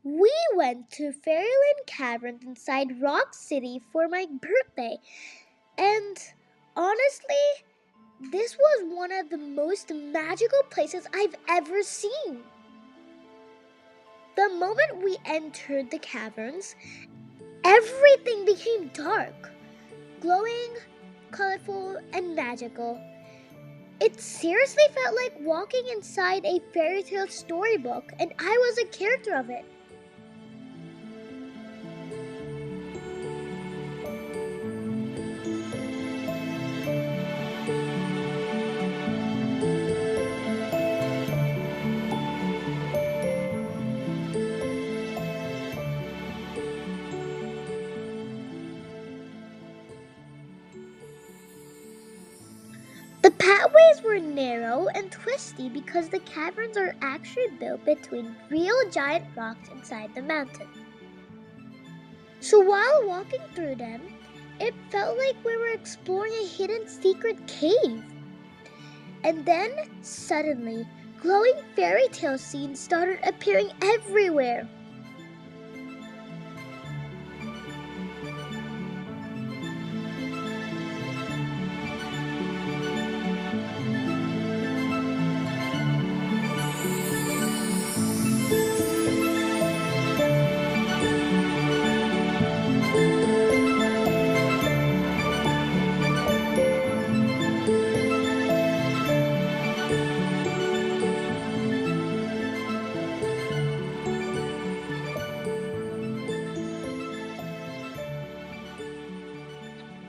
we went to Fairyland Caverns inside Rock City for my birthday. And honestly, this was one of the most magical places I've ever seen. The moment we entered the caverns, everything became dark, glowing, colorful, and magical. It seriously felt like walking inside a fairy tale storybook, and I was a character of it. The pathways were narrow and twisty because the caverns are actually built between real giant rocks inside the mountain. So while walking through them, it felt like we were exploring a hidden secret cave. And then, suddenly, glowing fairy tale scenes started appearing everywhere.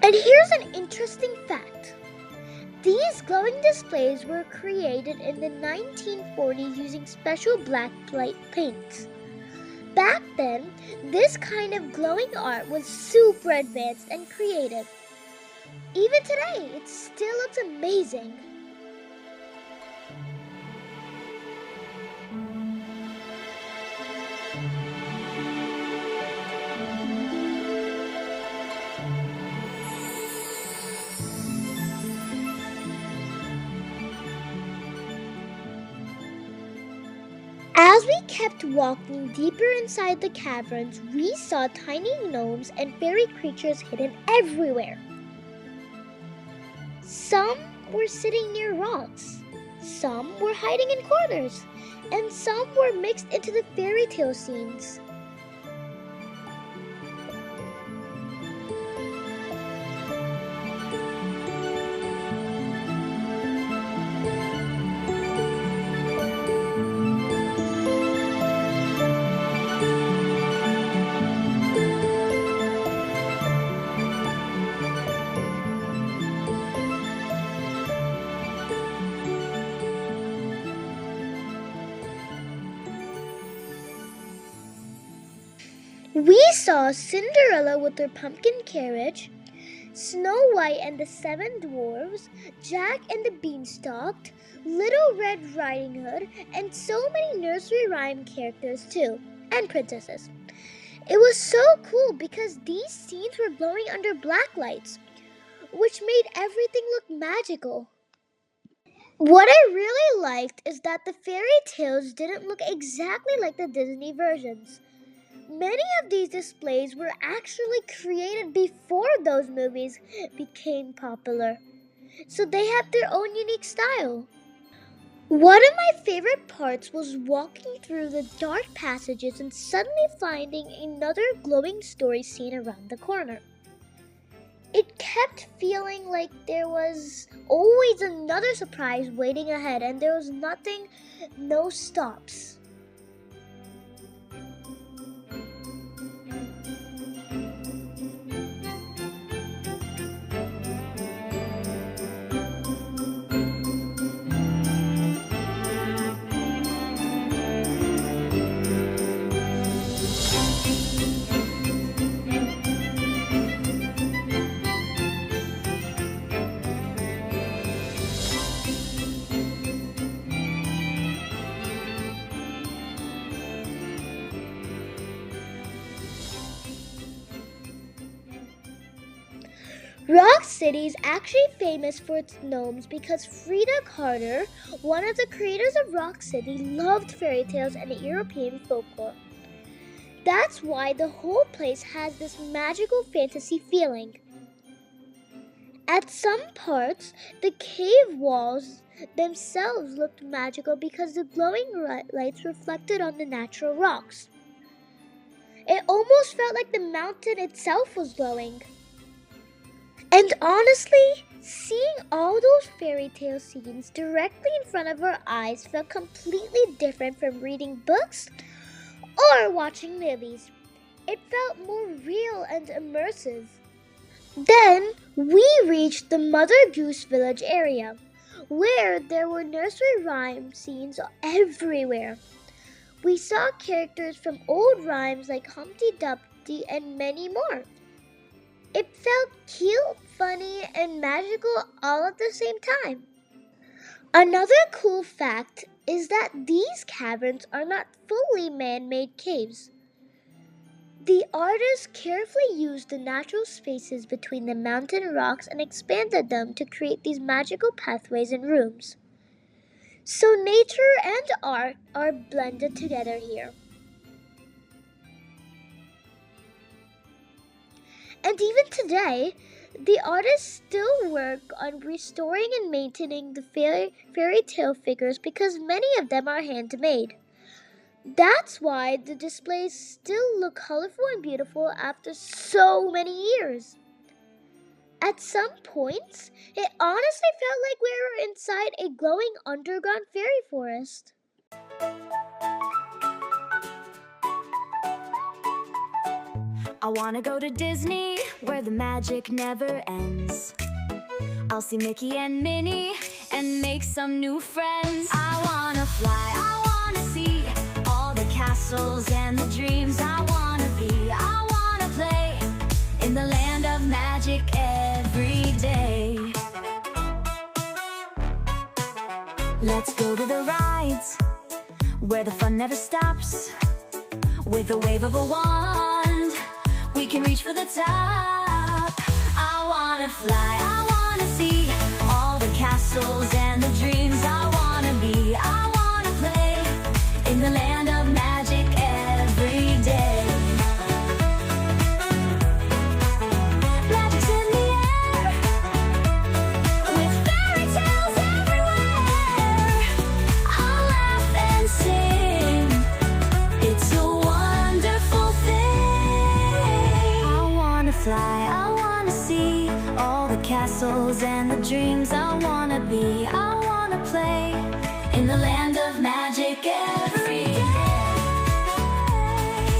And here's an interesting fact. These glowing displays were created in the 1940s using special blacklight paints. Back then, this kind of glowing art was super advanced and creative. Even today, it still looks amazing. As we kept walking deeper inside the caverns, we saw tiny gnomes and fairy creatures hidden everywhere. Some were sitting near rocks, some were hiding in corners, and some were mixed into the fairy tale scenes. We saw Cinderella with her pumpkin carriage, Snow White and the Seven Dwarfs, Jack and the Beanstalk, Little Red Riding Hood, and so many nursery rhyme characters too, and princesses. It was so cool because these scenes were glowing under black lights, which made everything look magical. What I really liked is that the fairy tales didn't look exactly like the Disney versions. Many of these displays were actually created before those movies became popular, so they have their own unique style. One of my favorite parts was walking through the dark passages and suddenly finding another glowing story scene around the corner. It kept feeling like there was always another surprise waiting ahead, and there was no stops. Rock City is actually famous for its gnomes because Frida Carter, one of the creators of Rock City, loved fairy tales and European folklore. That's why the whole place has this magical fantasy feeling. At some parts, the cave walls themselves looked magical because the glowing lights reflected on the natural rocks. It almost felt like the mountain itself was glowing. And honestly, seeing all those fairy tale scenes directly in front of our eyes felt completely different from reading books or watching movies. It felt more real and immersive. Then we reached the Mother Goose Village area, where there were nursery rhyme scenes everywhere. We saw characters from old rhymes like Humpty Dumpty and many more. It felt cute, funny, and magical all at the same time. Another cool fact is that these caverns are not fully man-made caves. The artists carefully used the natural spaces between the mountain rocks and expanded them to create these magical pathways and rooms. So nature and art are blended together here. And even today, the artists still work on restoring and maintaining the fairy tale figures because many of them are handmade. That's why the displays still look colorful and beautiful after so many years. At some points, it honestly felt like we were inside a glowing underground fairy forest. I wanna go to Disney, where the magic never ends. I'll see Mickey and Minnie, and make some new friends. I wanna fly, I wanna see all the castles and the dreams I wanna play in the land of magic every day. Let's go to the rides, where the fun never stops. With a wave of a wand, we can reach for the top. I wanna fly, I wanna see all the castles and the dreams I wanna be. I wanna play in the land of magic every day. Magic's in the air, with fairy tales everywhere. I'll laugh and sing, it's a wonderful thing. I wanna fly, I wanna see all the castles and the dreams I wanna be. I wanna play in the land of magic every day.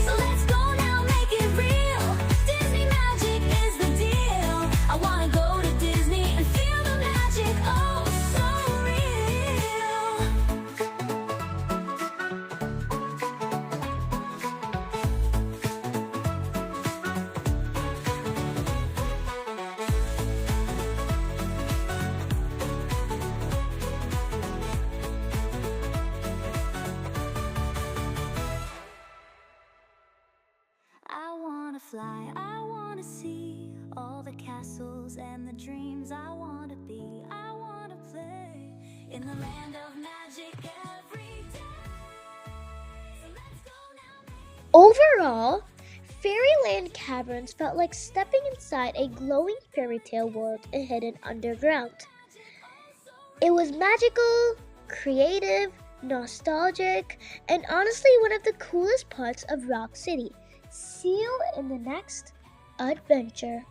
So let's go now, make it real. Disney magic is the deal. I wanna go to Disney and feel the magic, oh so real. I wanna fly, I wanna see all the castles and the dreams I wanna be. I wanna play in the land of magic every day. So let's go now. Overall, Fairyland Caverns felt like stepping inside a glowing fairy tale world hidden underground. It was magical, creative, nostalgic, and honestly one of the coolest parts of Rock City. See you in the next adventure.